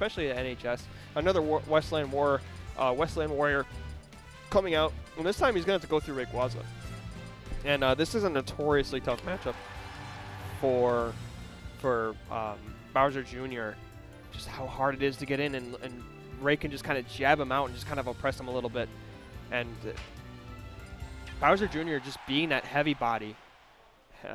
especially at NHS. Another Westland Warrior coming out, and this time he's going to have to go through Rayquaza. And this is a notoriously tough matchup for Bowser Jr. Just how hard it is to get in, and Ray can just kind of jab him out and just kind of oppress him a little bit. And Bowser Jr. just being that heavy body.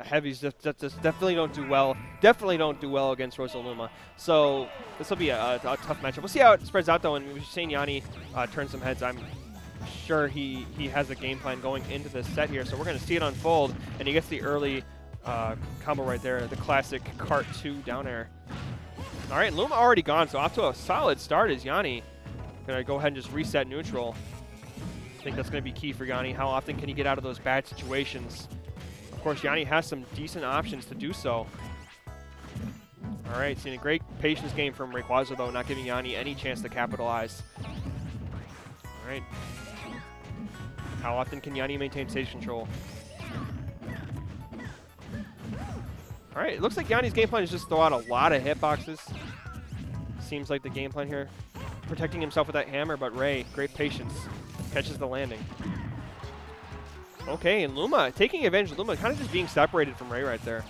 Heavies just definitely don't do well. Definitely don't do well against RosaLuma. So this will be a tough matchup. We'll see how it spreads out, though. And we've seen Llany turn some heads. I'm sure he has a game plan going into this set here. So we're going to see it unfold. And he gets the early combo right there, the classic cart 2 down air. All right, Luma already gone, so off to a solid start is Llany. Going to go ahead and just reset neutral. I think that's going to be key for Llany. How often can he get out of those bad situations? Of course, Llany has some decent options to do so. All right, seeing a great patience game from Rayquaza, though, not giving Llany any chance to capitalize. All right. How often can Llany maintain stage control? All right, it looks like Yanni's game plan is just throw out a lot of hitboxes. Seems like the game plan here. Protecting himself with that hammer, but Ray, great patience, catches the landing. Okay, and Luma, taking advantage of Luma, kind of just being separated from Ray right there.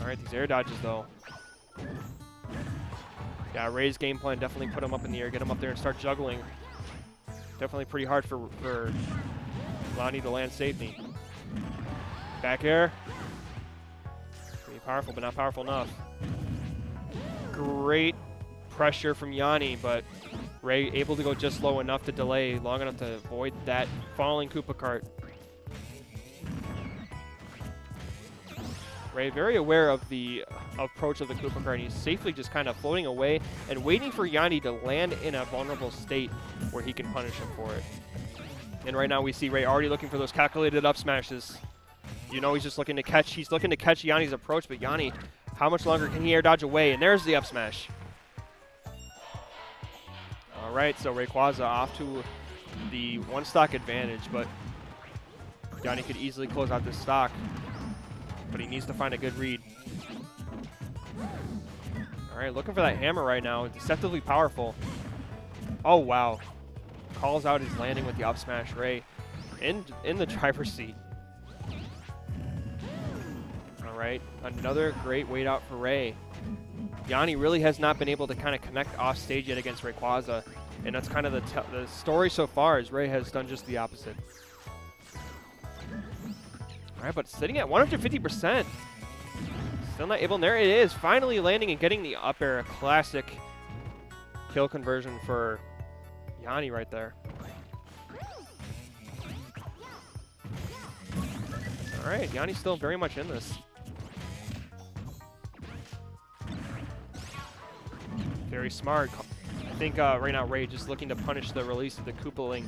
All right, these air dodges, though. Yeah, Ray's game plan definitely put him up in the air, get him up there and start juggling. Definitely pretty hard for Llany to land safely. Back air. Pretty powerful, but not powerful enough. Great pressure from Llany, but Ray able to go just low enough to delay, long enough to avoid that falling Koopa cart. Ray very aware of the approach of the Koopa cart, and he's safely just kind of floating away and waiting for Llany to land in a vulnerable state where he can punish him for it. And right now we see Ray already looking for those calculated up smashes. You know, he's just looking to catch, Yanni's approach, but Llany, how much longer can he air dodge away? And there's the up smash. All right, so Rayquaza off to the one stock advantage, but Llany could easily close out this stock, but he needs to find a good read. All right, looking for that hammer right now. Deceptively powerful. Oh, wow. Calls out his landing with the up smash. Ray in the driver's seat. All right, another great wait out for Ray. Llany really has not been able to kind of connect off stage yet against Rayquaza, and that's kind of the story so far, is Ray has done just the opposite. All right, but sitting at 150%. Still not able, and there it is, finally landing and getting the up air, a classic kill conversion for Llany right there. All right, Llany's still very much in this. Very smart. I think right now Ray just looking to punish the release of the Koopaling.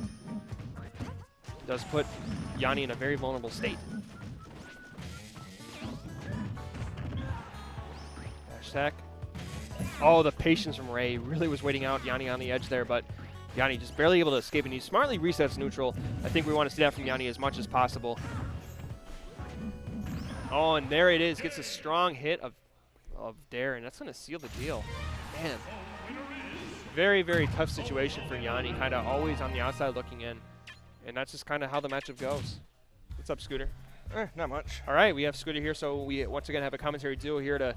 Does put Llany in a very vulnerable state. Dash attack. Oh, the patience from Ray. Really was waiting out Llany on the edge there, but Llany just barely able to escape, and he smartly resets neutral. I think we want to see that from Llany as much as possible. Oh, and there it is. Gets a strong hit of Dare, and that's going to seal the deal. Man, very, very tough situation for Llany, kind of always on the outside looking in. And that's just kind of how the matchup goes. What's up, Scooter? Not much. All right, we have Scooter here, so we once again have a commentary duo here to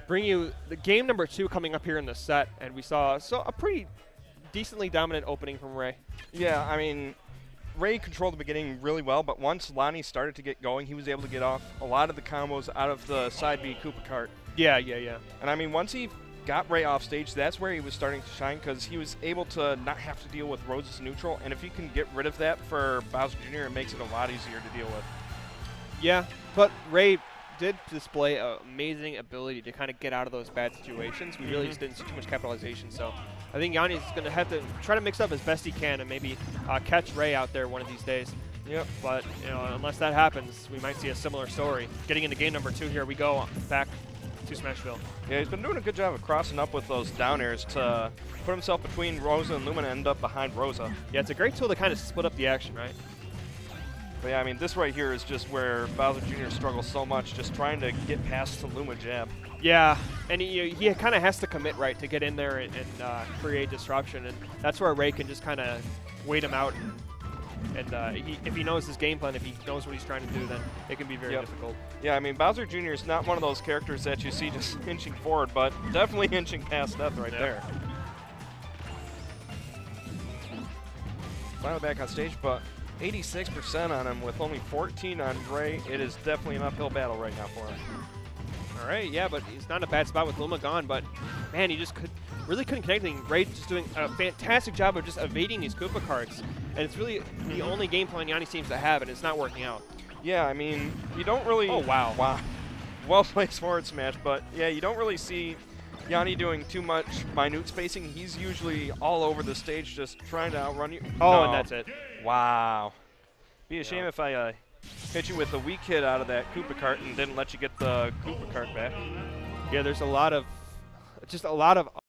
bring you the game number 2 coming up here in the set. And we saw a pretty decently dominant opening from Ray. Yeah, I mean, Ray controlled the beginning really well, but once Llany started to get going, he was able to get off a lot of the combos out of the side B Koopa cart. Yeah. And I mean, once he got Ray off stage, that's where he was starting to shine, because he was able to not have to deal with Rosa's neutral, and if you can get rid of that for Bowser Jr., it makes it a lot easier to deal with. Yeah, but Ray did display an amazing ability to kind of get out of those bad situations. We really just didn't see too much capitalization, so I think Llany is going to have to try to mix up as best he can and maybe catch Ray out there one of these days. Yep. But unless that happens, we might see a similar story. Getting into game number 2 here, we go back to Smashville. Yeah, he's been doing a good job of crossing up with those down airs to put himself between Rosa and Luma and end up behind Rosa. Yeah, it's a great tool to kind of split up the action, right? But yeah, I mean, this right here is just where Bowser Jr. struggles so much, just trying to get past the Luma jab. Yeah, And he kind of has to commit right to get in there and create disruption, and that's where Ray can just kind of wait him out. And if he knows his game plan, if he knows what he's trying to do, then it can be very difficult. Yeah, I mean, Bowser Jr. is not one of those characters that you see just inching forward, but definitely inching past death right there. Finally back on stage, but 86% on him with only 14 on Ray. It is definitely an uphill battle right now for him. All right, yeah, but he's not in a bad spot with Luma gone, but man, he just really couldn't connect anything. Ray just doing a fantastic job of just evading these Koopa carts, and it's really the only game plan Llany seems to have, and it's not working out. Yeah, I mean, you don't really... Oh, wow. Wow. Well placed forward smash, but yeah, you don't really see Llany doing too much minute spacing. He's usually all over the stage just trying to outrun you. Oh, no. and that's it. Wow. Be a shame if I hit you with the weak hit out of that Koopa cart and didn't let you get the Koopa cart back. Yeah, there's a lot of